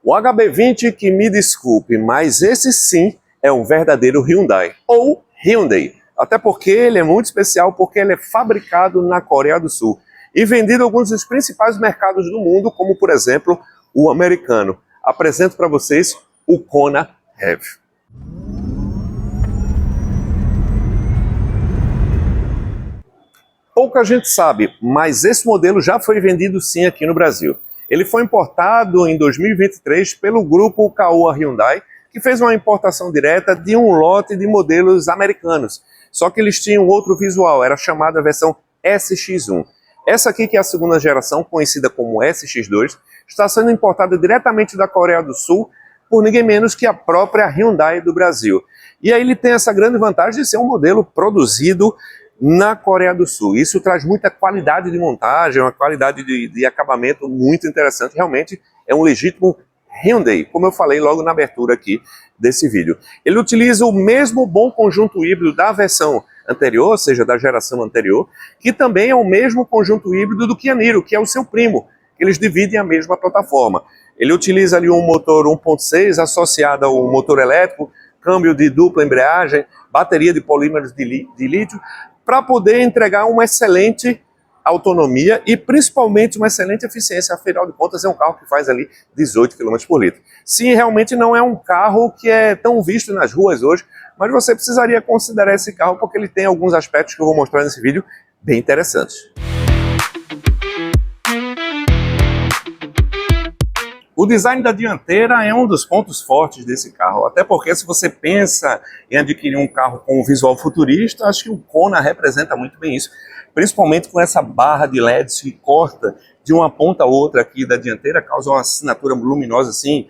O HB20, que me desculpe, mas esse sim é um verdadeiro Hyundai, ou Hyundai. Até porque ele é muito especial, porque ele é fabricado na Coreia do Sul e vendido em alguns dos principais mercados do mundo, como por exemplo o americano. Apresento para vocês o Kona Heavy. Pouca gente sabe, mas esse modelo já foi vendido sim aqui no Brasil. Ele foi importado em 2023 pelo grupo Caoa Hyundai, que fez uma importação direta de um lote de modelos americanos. Só que eles tinham outro visual, era chamada a versão SX1. Essa aqui, que é a segunda geração, conhecida como SX2, está sendo importada diretamente da Coreia do Sul por ninguém menos que a própria Hyundai do Brasil. E aí ele tem essa grande vantagem de ser um modelo produzido na Coreia do Sul. Isso traz muita qualidade de montagem, uma qualidade de acabamento muito interessante. Realmente é um legítimo Hyundai, como eu falei logo na abertura aqui desse vídeo. Ele utiliza o mesmo bom conjunto híbrido da versão anterior, ou seja, da geração anterior, que também é o mesmo conjunto híbrido do Kia Niro, que é o seu primo. Eles dividem a mesma plataforma. Ele utiliza ali um motor 1.6 associado ao motor elétrico, câmbio de dupla embreagem, bateria de polímeros de lítio, para poder entregar uma excelente autonomia e principalmente uma excelente eficiência. Afinal de contas, é um carro que faz ali 18 km por litro. Sim, realmente não é um carro que é tão visto nas ruas hoje, mas você precisaria considerar esse carro porque ele tem alguns aspectos que eu vou mostrar nesse vídeo bem interessantes. O design da dianteira é um dos pontos fortes desse carro, até porque se você pensa em adquirir um carro com um visual futurista, acho que o Kona representa muito bem isso, principalmente com essa barra de LEDs que corta de uma ponta a outra aqui da dianteira, causa uma assinatura luminosa assim,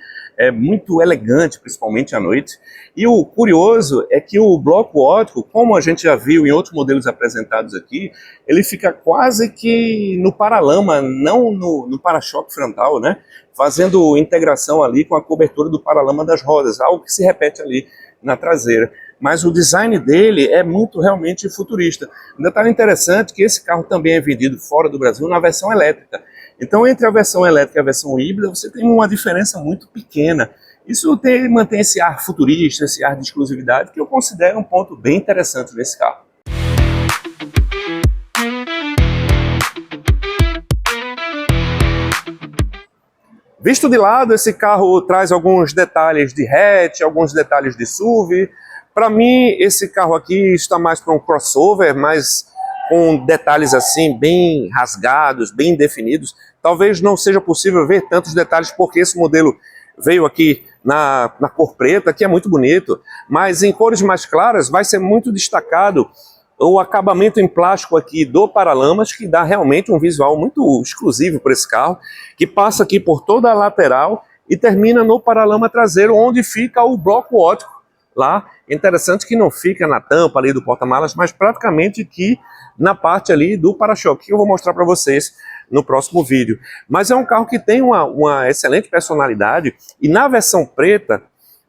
muito elegante, principalmente à noite. E o curioso é que o bloco óptico, como a gente já viu em outros modelos apresentados aqui, ele fica quase que no paralama, não no para-choque frontal, né? Fazendo integração ali com a cobertura do paralama das rodas, algo que se repete ali na traseira. Mas o design dele é muito realmente futurista. Um detalhe interessante é que esse carro também é vendido fora do Brasil na versão elétrica. Então, entre a versão elétrica e a versão híbrida, você tem uma diferença muito pequena. Isso mantém esse ar futurista, esse ar de exclusividade, que eu considero um ponto bem interessante desse carro. Visto de lado, esse carro traz alguns detalhes de hatch, alguns detalhes de SUV. Para mim, esse carro aqui está mais para um crossover, mas com detalhes assim bem rasgados, bem definidos. Talvez não seja possível ver tantos detalhes porque esse modelo veio aqui na cor preta, que é muito bonito, mas em cores mais claras vai ser muito destacado o acabamento em plástico aqui do paralamas, que dá realmente um visual muito exclusivo para esse carro, que passa aqui por toda a lateral e termina no paralama traseiro, onde fica o bloco óptico lá. Interessante que não fica na tampa ali do porta-malas, mas praticamente aqui na parte ali do para-choque, que eu vou mostrar para vocês no próximo vídeo. Mas é um carro que tem uma excelente personalidade, e na versão preta,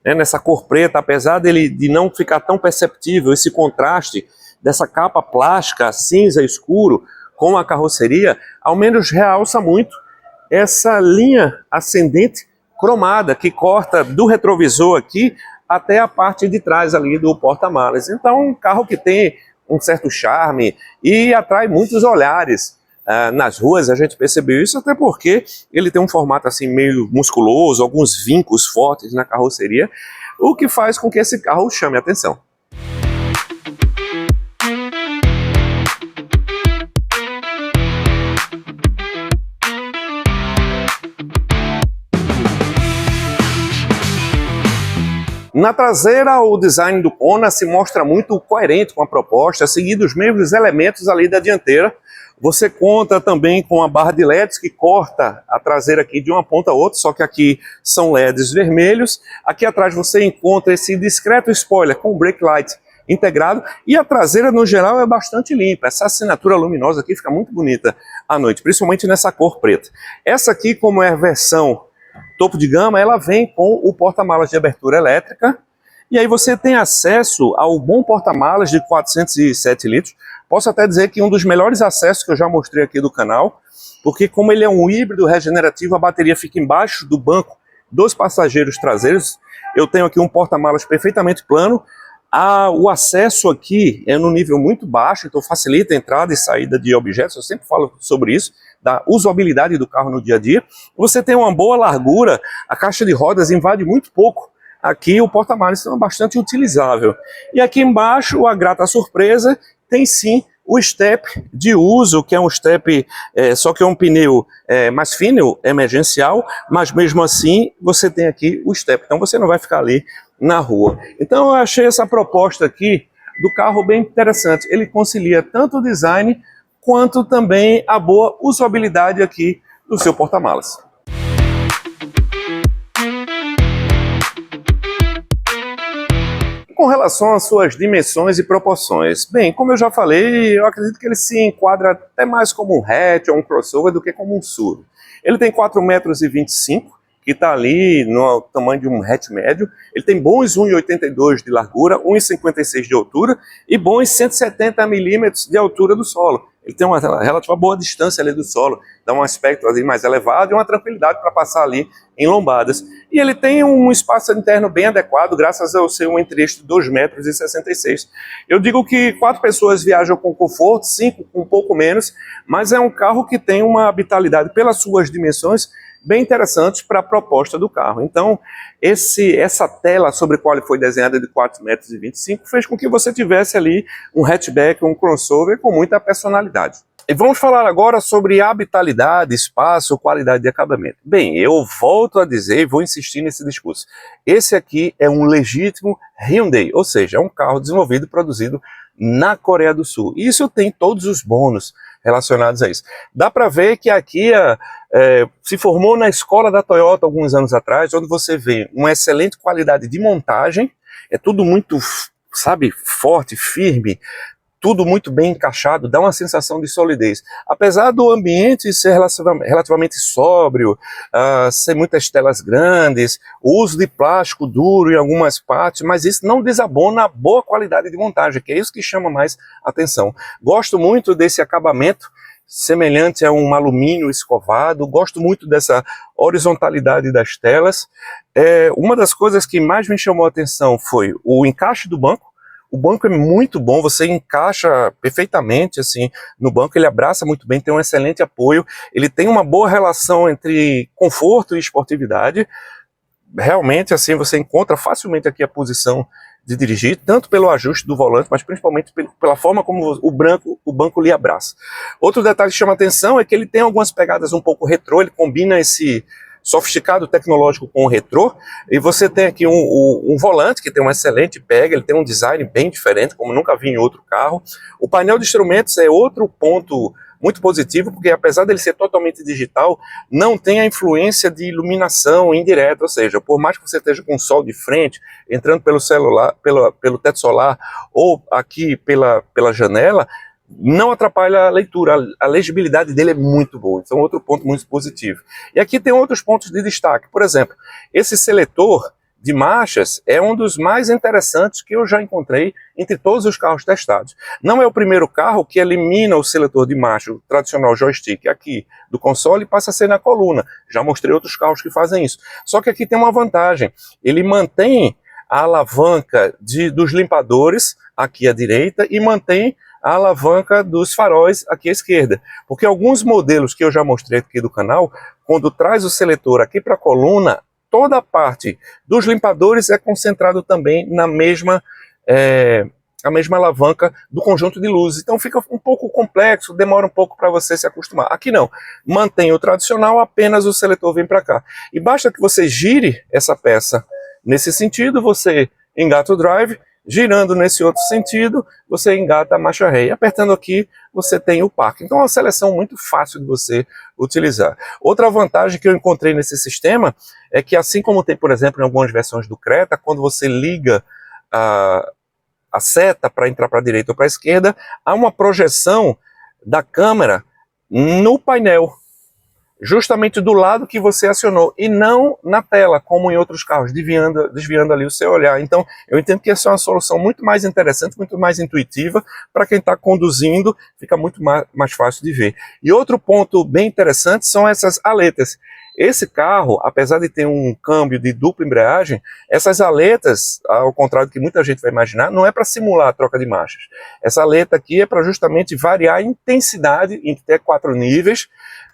nessa cor preta, apesar de não ficar tão perceptível esse contraste dessa capa plástica cinza escuro com a carroceria, ao menos realça muito essa linha ascendente cromada que corta do retrovisor aqui até a parte de trás ali do porta-malas. Então, um carro que tem um certo charme e atrai muitos olhares. Nas ruas a gente percebeu isso, até porque ele tem um formato assim meio musculoso, alguns vincos fortes na carroceria, o que faz com que esse carro chame a atenção. Na traseira, o design do Kona se mostra muito coerente com a proposta, seguindo os mesmos elementos ali da dianteira. Você conta também com a barra de LEDs que corta a traseira aqui de uma ponta a outra, só que aqui são LEDs vermelhos. Aqui atrás você encontra esse discreto spoiler com brake light integrado, e a traseira no geral é bastante limpa. Essa assinatura luminosa aqui fica muito bonita à noite, principalmente nessa cor preta. Essa aqui, como é a versão topo de gama, ela vem com o porta-malas de abertura elétrica, e aí você tem acesso ao bom porta-malas de 407 litros. Posso até dizer que um dos melhores acessos que eu já mostrei aqui do canal, porque como ele é um híbrido regenerativo, a bateria fica embaixo do banco dos passageiros traseiros. Eu tenho aqui um porta-malas perfeitamente plano. O acesso aqui é no nível muito baixo, então facilita a entrada e saída de objetos. Eu sempre falo sobre isso, da usabilidade do carro no dia a dia. Você tem uma boa largura, a caixa de rodas invade muito pouco. Aqui o porta-malas é bastante utilizável. E aqui embaixo, a grata surpresa, tem sim o step de uso, que é um step, só que é um pneu mais fino, emergencial, mas mesmo assim você tem aqui o step, então você não vai ficar ali na rua. Então eu achei essa proposta aqui do carro bem interessante. Ele concilia tanto o design quanto também a boa usabilidade aqui do seu porta-malas. Com relação às suas dimensões e proporções, bem, como eu já falei, eu acredito que ele se enquadra até mais como um hatch ou um crossover do que como um SUV. Ele tem 4,25 m, que está ali no tamanho de um hatch médio. Ele tem bons 1,82 de largura, 1,56 de altura e bons 170 milímetros de altura do solo. Ele tem uma relativa boa distância ali do solo, dá um aspecto ali mais elevado e uma tranquilidade para passar ali em lombadas. E ele tem um espaço interno bem adequado, graças ao seu entre-eixo de 2,66 m. Eu digo que 4 pessoas viajam com conforto, 5 com um pouco menos, mas é um carro que tem uma habitabilidade pelas suas dimensões bem interessantes para a proposta do carro. Então, essa tela sobre a qual ele foi desenhada de 4,25 m fez com que você tivesse ali um hatchback, um crossover com muita personalidade. E vamos falar agora sobre habitabilidade, espaço, qualidade de acabamento. Bem, eu volto a dizer e vou insistir nesse discurso. Esse aqui é um legítimo Hyundai, ou seja, é um carro desenvolvido e produzido na Coreia do Sul. E isso tem todos os bônus relacionados a isso. Dá para ver que a Kia se formou na escola da Toyota alguns anos atrás, onde você vê uma excelente qualidade de montagem, é tudo muito, sabe, forte, firme, tudo muito bem encaixado, dá uma sensação de solidez. Apesar do ambiente ser relativamente sóbrio, ser muitas telas grandes, o uso de plástico duro em algumas partes, mas isso não desabona a boa qualidade de montagem, que é isso que chama mais atenção. Gosto muito desse acabamento, semelhante a um alumínio escovado, gosto muito dessa horizontalidade das telas. Uma das coisas que mais me chamou a atenção foi o encaixe do banco. O banco é muito bom, você encaixa perfeitamente assim no banco, ele abraça muito bem, tem um excelente apoio, ele tem uma boa relação entre conforto e esportividade. Realmente assim você encontra facilmente aqui a posição de dirigir, tanto pelo ajuste do volante, mas principalmente pela forma como o banco lhe abraça. Outro detalhe que chama atenção é que ele tem algumas pegadas um pouco retrô, ele combina esse sofisticado tecnológico com o retrô, e você tem aqui um volante que tem uma excelente pega, ele tem um design bem diferente, como nunca vi em outro carro. O painel de instrumentos é outro ponto muito positivo, porque apesar dele ser totalmente digital, não tem a influência de iluminação indireta, ou seja, por mais que você esteja com o sol de frente, entrando pelo celular, pelo teto solar, ou aqui pela janela, não atrapalha a leitura, a legibilidade dele é muito boa, então outro ponto muito positivo. E aqui tem outros pontos de destaque, por exemplo, esse seletor de marchas é um dos mais interessantes que eu já encontrei entre todos os carros testados. Não é o primeiro carro que elimina o seletor de marcha, o tradicional joystick aqui do console, e passa a ser na coluna. Já mostrei outros carros que fazem isso. Só que aqui tem uma vantagem, ele mantém a alavanca dos limpadores aqui à direita e mantém a alavanca dos faróis aqui à esquerda, porque alguns modelos que eu já mostrei aqui do canal, quando traz o seletor aqui para a coluna, toda a parte dos limpadores é concentrado também na mesma alavanca do conjunto de luzes, então fica um pouco complexo, demora um pouco para você se acostumar. Aqui não, mantém o tradicional, apenas o seletor vem para cá, e basta que você gire essa peça nesse sentido, você engata o drive, girando nesse outro sentido, você engata a marcha ré. Apertando aqui, você tem o parque. Então é uma seleção muito fácil de você utilizar. Outra vantagem que eu encontrei nesse sistema é que, assim como tem, por exemplo, em algumas versões do Creta, quando você liga a seta para entrar para a direita ou para a esquerda, há uma projeção da câmera no painel. justamente do lado que você acionou e não na tela, como em outros carros, desviando ali o seu olhar. Então, eu entendo que essa é uma solução muito mais interessante, muito mais intuitiva, para quem está conduzindo, fica muito mais fácil de ver. E outro ponto bem interessante são essas aletas. Esse carro, apesar de ter um câmbio de dupla embreagem, essas aletas, ao contrário do que muita gente vai imaginar, não é para simular a troca de marchas. Essa aleta aqui é para justamente variar a intensidade em até 4 níveis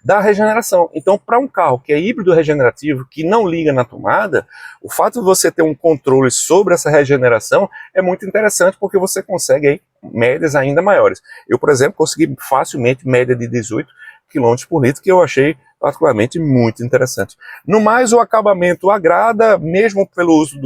da regeneração. Então, para um carro que é híbrido regenerativo, que não liga na tomada, o fato de você ter um controle sobre essa regeneração é muito interessante, porque você consegue aí médias ainda maiores. Eu, por exemplo, consegui facilmente média de 18 km por litro, que eu achei particularmente muito interessante. No mais, o acabamento agrada, mesmo pelo uso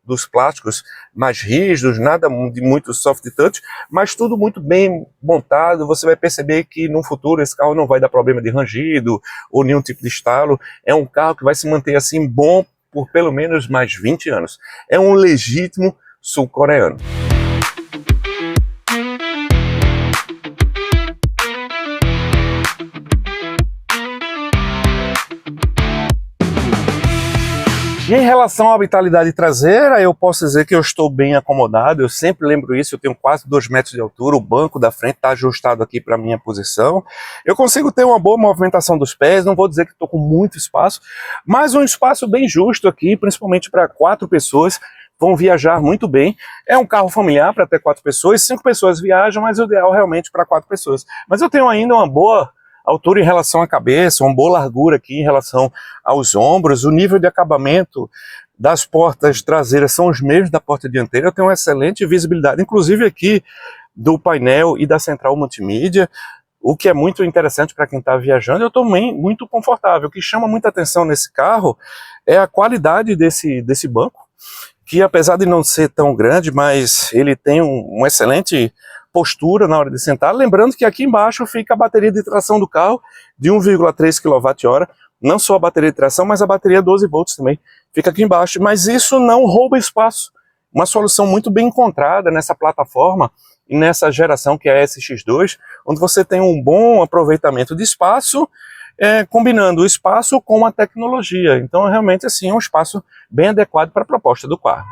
dos plásticos mais rígidos, nada de muito soft touch, mas tudo muito bem montado. Você vai perceber que no futuro esse carro não vai dar problema de rangido ou nenhum tipo de estalo. É um carro que vai se manter assim bom por pelo menos mais 20 anos. É um legítimo sul-coreano. E em relação à vitalidade traseira, eu posso dizer que eu estou bem acomodado, eu sempre lembro isso, eu tenho quase 2 metros de altura, o banco da frente está ajustado aqui para a minha posição. Eu consigo ter uma boa movimentação dos pés, não vou dizer que estou com muito espaço, mas um espaço bem justo aqui, principalmente para 4 pessoas, vão viajar muito bem. É um carro familiar para até 4 pessoas, 5 pessoas viajam, mas o ideal realmente para 4 pessoas. Mas eu tenho ainda uma boa altura em relação à cabeça, uma boa largura aqui em relação aos ombros, o nível de acabamento das portas traseiras são os mesmos da porta dianteira, eu tenho uma excelente visibilidade, inclusive aqui do painel e da central multimídia, o que é muito interessante para quem está viajando. Eu estou muito confortável. O que chama muita atenção nesse carro é a qualidade desse banco, que apesar de não ser tão grande, mas ele tem uma excelente postura na hora de sentar, lembrando que aqui embaixo fica a bateria de tração do carro de 1,3 kWh, não só a bateria de tração, mas a bateria 12 volts também fica aqui embaixo, mas isso não rouba espaço. Uma solução muito bem encontrada nessa plataforma e nessa geração que é a SX2, onde você tem um bom aproveitamento de espaço, combinando o espaço com a tecnologia. Então realmente assim é um espaço bem adequado para a proposta do carro.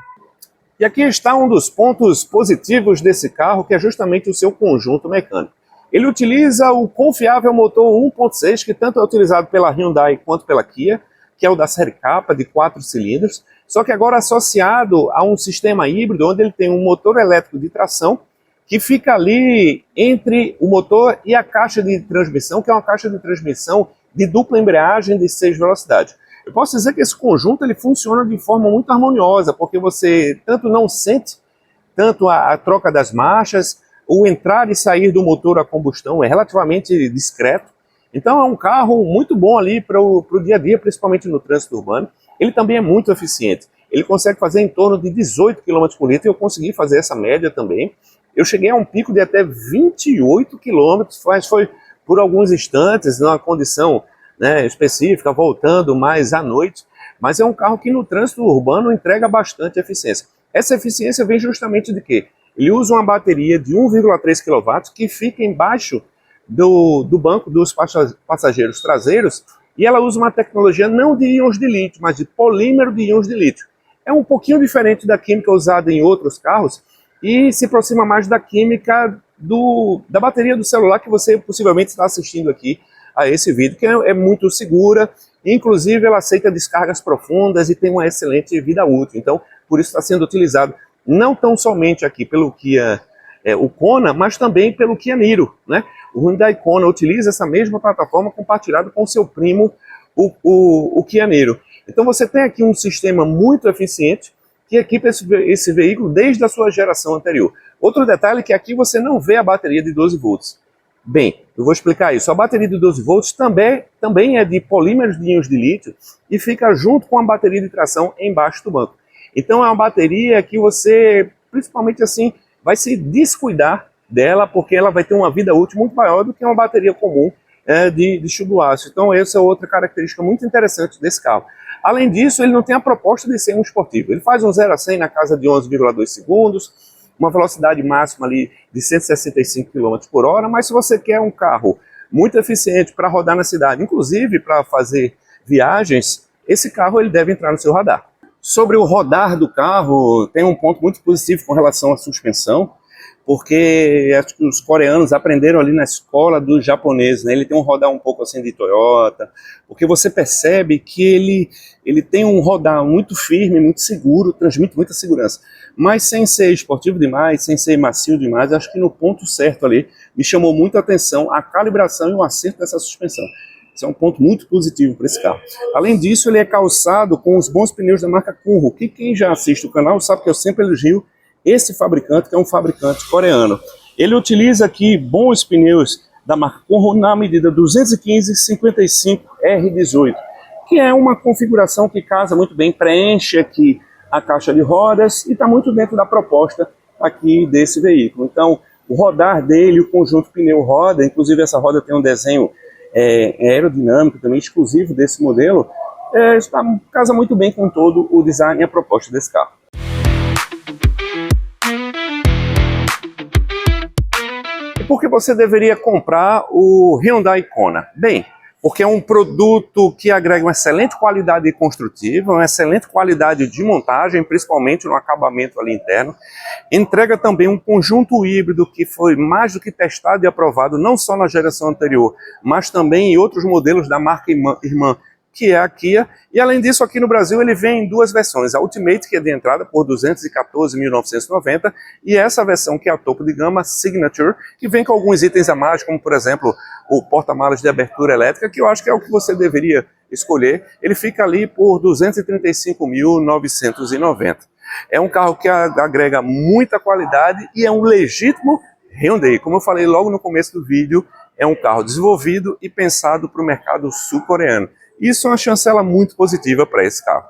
E aqui está um dos pontos positivos desse carro, que é justamente o seu conjunto mecânico. Ele utiliza o confiável motor 1.6, que tanto é utilizado pela Hyundai quanto pela Kia, que é o da série K, de 4 cilindros, só que agora associado a um sistema híbrido, onde ele tem um motor elétrico de tração, que fica ali entre o motor e a caixa de transmissão, que é uma caixa de transmissão de dupla embreagem de 6 velocidades. Eu posso dizer que esse conjunto ele funciona de forma muito harmoniosa, porque você tanto não sente tanto a troca das marchas, o entrar e sair do motor a combustão é relativamente discreto. Então é um carro muito bom ali para o dia a dia, principalmente no trânsito urbano. Ele também é muito eficiente. Ele consegue fazer em torno de 18 km por litro, e eu consegui fazer essa média também. Eu cheguei a um pico de até 28 km, mas foi por alguns instantes, numa condição específica, voltando mais à noite, mas é um carro que no trânsito urbano entrega bastante eficiência. Essa eficiência vem justamente de quê? Ele usa uma bateria de 1,3 kW que fica embaixo do banco dos passageiros traseiros, e ela usa uma tecnologia não de íons de lítio, mas de polímero de íons de lítio. É um pouquinho diferente da química usada em outros carros e se aproxima mais da química da bateria do celular que você possivelmente está assistindo aqui a esse vídeo, que é muito segura, inclusive ela aceita descargas profundas e tem uma excelente vida útil. Então, por isso está sendo utilizado não tão somente aqui pelo Kia o Kona, mas também pelo Kia Niro, né? O Hyundai Kona utiliza essa mesma plataforma compartilhada com seu primo, o Kia Niro. Então você tem aqui um sistema muito eficiente que equipa esse veículo desde a sua geração anterior. Outro detalhe é que aqui você não vê a bateria de 12 volts. Bem, eu vou explicar isso. A bateria de 12 volts também é de polímeros de íons de lítio e fica junto com a bateria de tração embaixo do banco. Então é uma bateria que você, principalmente assim, vai se descuidar dela, porque ela vai ter uma vida útil muito maior do que uma bateria comum de tubo ácido. Então essa é outra característica muito interessante desse carro. Além disso, ele não tem a proposta de ser um esportivo. Ele faz um 0 a 100 na casa de 11,2 segundos, uma velocidade máxima ali de 165 km por hora, mas se você quer um carro muito eficiente para rodar na cidade, inclusive para fazer viagens. Esse carro ele deve entrar no seu radar. Sobre o rodar do carro, tem um ponto muito positivo com relação à suspensão, porque acho que os coreanos aprenderam ali na escola dos japoneses, né? Ele tem um rodar um pouco assim de Toyota, porque você percebe que ele tem um rodar muito firme, muito seguro, transmite muita segurança, mas sem ser esportivo demais, sem ser macio demais. Acho que no ponto certo ali me chamou muito a atenção a calibração e o acerto dessa suspensão. Isso é um ponto muito positivo para esse carro. Além disso, ele é calçado com os bons pneus da marca Kunro, que quem já assiste o canal sabe que eu sempre elogio esse fabricante, que é um fabricante coreano. Ele utiliza aqui bons pneus da marca Kunro na medida 215/55R18, que é uma configuração que casa muito bem, preenche aqui a caixa de rodas e está muito dentro da proposta aqui desse veículo. Então, o rodar dele, o conjunto pneu-roda, inclusive essa roda tem um desenho aerodinâmico também exclusivo desse modelo, casa muito bem com todo o design e a proposta desse carro. E por que você deveria comprar o Hyundai Kona? Bem, porque é um produto que agrega uma excelente qualidade construtiva, uma excelente qualidade de montagem, principalmente no acabamento ali interno. Entrega também um conjunto híbrido que foi mais do que testado e aprovado, não só na geração anterior, mas também em outros modelos da marca irmã, que é a Kia. E além disso, aqui no Brasil ele vem em duas versões, a Ultimate, que é de entrada por R$ 214.990, e essa versão que é a topo de gama, Signature, que vem com alguns itens a mais, como por exemplo o porta-malas de abertura elétrica, que eu acho que é o que você deveria escolher. Ele fica ali por R$ 235.990. É um carro que agrega muita qualidade e é um legítimo Hyundai. Como eu falei logo no começo do vídeo, é um carro desenvolvido e pensado para o mercado sul-coreano. Isso é uma chancela muito positiva para esse carro.